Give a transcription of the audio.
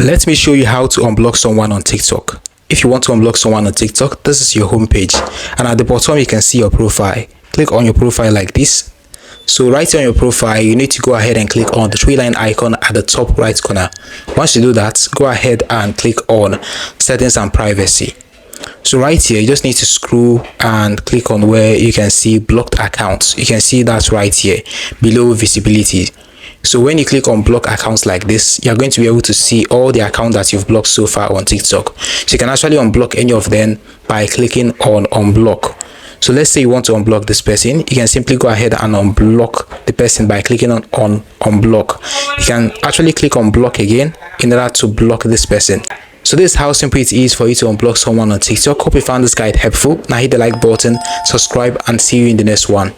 Let me show you how to unblock someone on TikTok. If you want to unblock someone on TikTok, this is your home page, and at the bottom you can see your profile. Click on your profile like this. So right here on your profile, you need to go ahead and click on the three-line icon at the top right corner. Once you do that, go ahead and click on settings and privacy. So right here, you just need to scroll and click on where you can see blocked accounts. You can see that right here below visibility. So when you click on block accounts like this, you're going to be able to see all the accounts that you've blocked so far on TikTok. So you can actually unblock any of them by clicking on unblock. So let's say you want to unblock this person. You can simply go ahead and unblock the person by clicking on unblock. You can actually click on block again in order to block this person. So this is how simple it is for you to unblock someone on TikTok. Hope you found this guide helpful. Now hit the like button, subscribe, and see you in the next one.